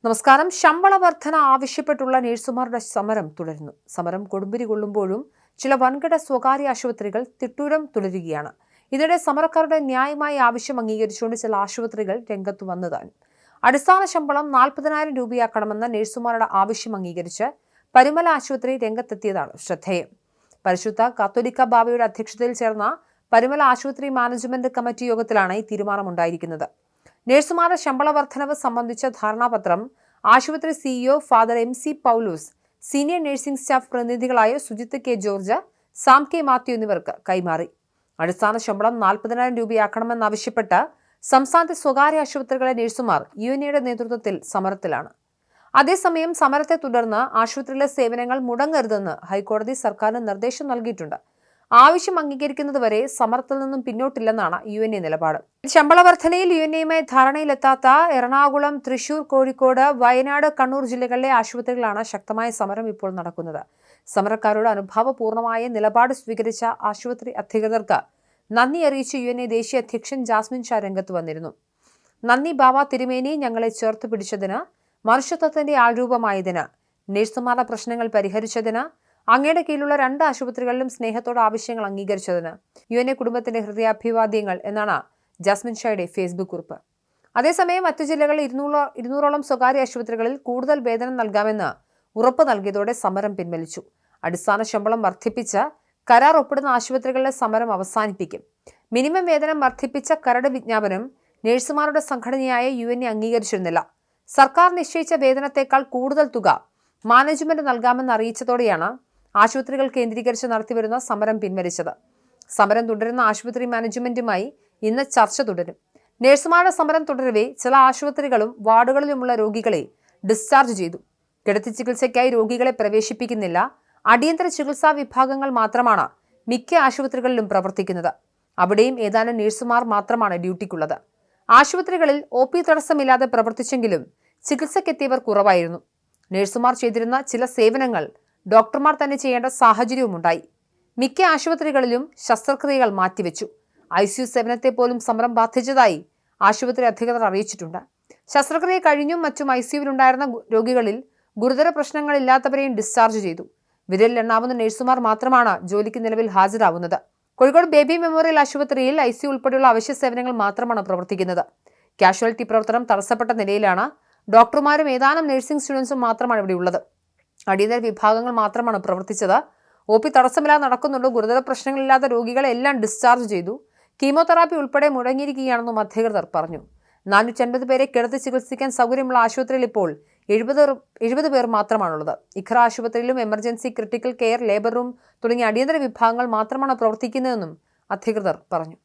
നമസ്കാരം. ശമ്പള വർധന ആവശ്യപ്പെട്ടുള്ള നഴ്സുമാരുടെ സമരം തുടരുന്നു. സമരം കൊടുമ്പിരി കൊള്ളുമ്പോഴും ചില വൻകിട സ്വകാര്യ ആശുപത്രികൾ തിട്ടൂരം തുടരുകയാണ്. ഇതിനിടെ സമരക്കാരുടെ ന്യായമായ ആവശ്യം അംഗീകരിച്ചുകൊണ്ട് ചില ആശുപത്രികൾ രംഗത്തു വന്നതാണ്. അടിസ്ഥാന ശമ്പളം 40,000 രൂപയാക്കണമെന്ന നഴ്സുമാരുടെ ആവശ്യം അംഗീകരിച്ച് പരുമല ആശുപത്രി രംഗത്തെത്തിയതാണ് ശ്രദ്ധേയം. പരിശുദ്ധ കത്തോലിക്ക ബാവയുടെ അധ്യക്ഷതയിൽ ചേർന്ന പരുമല ആശുപത്രി മാനേജ്മെന്റ് കമ്മിറ്റി യോഗത്തിലാണ് ഈ തീരുമാനമുണ്ടായിരിക്കുന്നത്. നഴ്സുമാരുടെ ശമ്പള വർധനവ് സംബന്ധിച്ച ധാരണാപത്രം ആശുപത്രി CEO father MC Paulose, senior nursing staff പ്രതിനിധികളായ സുജിത്ത് K ജോർജ്, സാം K മാത്യു എന്നിവർക്ക് കൈമാറി. അടിസ്ഥാന ശമ്പളം 40,000 രൂപയാക്കണമെന്നാവശ്യപ്പെട്ട് സംസ്ഥാനത്തെ സ്വകാര്യ ആശുപത്രികളെ നഴ്സുമാർ UNAയുടെ നേതൃത്വത്തിൽ സമരത്തിലാണ്. അതേസമയം സമരത്തെ തുടർന്ന് ആശുപത്രിയിലെ സേവനങ്ങൾ മുടങ്ങരുതെന്ന് ഹൈക്കോടതി സർക്കാരിന് നിർദ്ദേശം നൽകിയിട്ടുണ്ട്. ആവശ്യം അംഗീകരിക്കുന്നതുവരെ സമരത്തിൽ നിന്നും പിന്നോട്ടില്ലെന്നാണ് UNA നിലപാട്. ശമ്പള വർധനയിൽ UNAയുമായി ധാരണയിലെത്താത്ത എറണാകുളം, തൃശൂർ, കോഴിക്കോട്, വയനാട്, കണ്ണൂർ ജില്ലകളിലെ ആശുപത്രികളാണ് ശക്തമായ സമരം ഇപ്പോൾ നടക്കുന്നത്. സമരക്കാരോട് അനുഭാവപൂർണമായ നിലപാട് സ്വീകരിച്ച ആശുപത്രി അധികൃതർക്ക് നന്ദി അറിയിച്ച് UNA ദേശീയ അധ്യക്ഷൻ ജാസ്മിൻ ഷാ രംഗത്ത് വന്നിരുന്നു. നന്ദി ബാവ തിരുമേനി, ഞങ്ങളെ ചേർത്ത് പിടിച്ചതിന്, മനുഷ്യത്വത്തിന്റെ ആൾരൂപമായതിന്, നഴ്സുമാരുടെ പ്രശ്നങ്ങൾ പരിഹരിച്ചതിന്, അങ്ങയുടെ കീഴിലുള്ള 2 ആശുപത്രികളിലും സ്നേഹത്തോടെ ആവശ്യങ്ങൾ അംഗീകരിച്ചതിന് UNA കുടുംബത്തിന്റെ ഹൃദയാഭിവാദ്യങ്ങൾ എന്നാണ് ജാസ്മിൻ ഷായുടെ ഫേസ്ബുക്ക് കുറിപ്പ്. അതേസമയം മറ്റു ജില്ലകളിൽ 200ഓളം സ്വകാര്യ ആശുപത്രികളിൽ കൂടുതൽ വേതനം നൽകാമെന്ന് ഉറപ്പ് നൽകിയതോടെ സമരം പിൻവലിച്ചു. അടിസ്ഥാന ശമ്പളം വർദ്ധിപ്പിച്ച് കരാർ ഒപ്പിടുന്ന ആശുപത്രികളിലെ സമരം അവസാനിപ്പിക്കും. മിനിമം വേതനം വർദ്ധിപ്പിച്ച കരട് വിജ്ഞാപനം നഴ്സുമാരുടെ സംഘടനയായ UNA അംഗീകരിച്ചിരുന്നില്ല. സർക്കാർ നിശ്ചയിച്ച വേതനത്തെക്കാൾ കൂടുതൽ തുക മാനേജ്മെന്റ് നൽകാമെന്ന് അറിയിച്ചതോടെയാണ് ആശുപത്രികൾ കേന്ദ്രീകരിച്ച് നടത്തിവരുന്ന സമരം പിൻവലിച്ചത്. സമരം തുടരുന്ന ആശുപത്രി മാനേജ്മെന്റുമായി ഇന്ന് ചർച്ച തുടരും. നഴ്സുമാരുടെ സമരം തുടരവേ ചില ആശുപത്രികളും വാർഡുകളിലുമുള്ള രോഗികളെ ഡിസ്ചാർജ് ചെയ്തു. കിടത്തി ചികിത്സയ്ക്കായി രോഗികളെ പ്രവേശിപ്പിക്കുന്നില്ല. അടിയന്തര ചികിത്സാ വിഭാഗങ്ങൾ മാത്രമാണ് മിക്ക ആശുപത്രികളിലും പ്രവർത്തിക്കുന്നത്. അവിടെയും ഏതാനും നഴ്സുമാർ മാത്രമാണ് ഡ്യൂട്ടിക്കുള്ളത്. ആശുപത്രികളിൽ OP തടസ്സമില്ലാതെ പ്രവർത്തിച്ചെങ്കിലും ചികിത്സയ്ക്കെത്തിയവർ കുറവായിരുന്നു. നഴ്സുമാർ ചെയ്തിരുന്ന ചില സേവനങ്ങൾ ഡോക്ടർമാർ തന്നെ ചെയ്യേണ്ട സാഹചര്യവുമുണ്ടായി. മിക്ക ആശുപത്രികളിലും ശസ്ത്രക്രിയകൾ മാറ്റിവെച്ചു. ICU സേവനത്തെ പോലും സമരം ബാധിച്ചതായി ആശുപത്രി അധികൃതർ അറിയിച്ചിട്ടുണ്ട്. ശസ്ത്രക്രിയ കഴിഞ്ഞും മറ്റും ICUവിലുണ്ടായിരുന്ന രോഗികളിൽ ഗുരുതര പ്രശ്നങ്ങളില്ലാത്തവരെയും ഡിസ്ചാർജ് ചെയ്തു. വിരലിലെണ്ണാവുന്ന നഴ്സുമാർ മാത്രമാണ് ജോലിക്ക് നിലവിൽ ഹാജരാവുന്നത്. കോഴിക്കോട് ബേബി മെമ്മോറിയൽ ആശുപത്രിയിൽ ICU ഉൾപ്പെടെയുള്ള അവശ്യ സേവനങ്ങൾ മാത്രമാണ് പ്രവർത്തിക്കുന്നത്. കാഷ്വാലിറ്റി പ്രവർത്തനം തടസ്സപ്പെട്ട നിലയിലാണ്. ഡോക്ടർമാരും ഏതാനും നഴ്സിംഗ് സ്റ്റുഡൻസും മാത്രമാണ് ഇവിടെ ഉള്ളത്. അടിയന്തര വിഭാഗങ്ങൾ മാത്രമാണ് പ്രവർത്തിച്ചത്. OP തടസ്സമില്ലാതെ നടക്കുന്നുണ്ട്. ഗുരുതര പ്രശ്നങ്ങളില്ലാത്ത രോഗികളെ എല്ലാം ഡിസ്ചാർജ് ചെയ്തു. കീമോതെറാപ്പി ഉൾപ്പെടെ മുടങ്ങിയിരിക്കുകയാണെന്നും അധികൃതർ പറഞ്ഞു. 450 പേരെ കിടത്തി ചികിത്സിക്കാൻ സൗകര്യമുള്ള ആശുപത്രിയിൽ ഇപ്പോൾ 70 പേർ മാത്രമാണുള്ളത്. ഇഖ്റ ആശുപത്രിയിലും emergency, critical care, labour room തുടങ്ങിയ അടിയന്തര വിഭാഗങ്ങൾ മാത്രമാണ് പ്രവർത്തിക്കുന്നതെന്നും അധികൃതർ പറഞ്ഞു.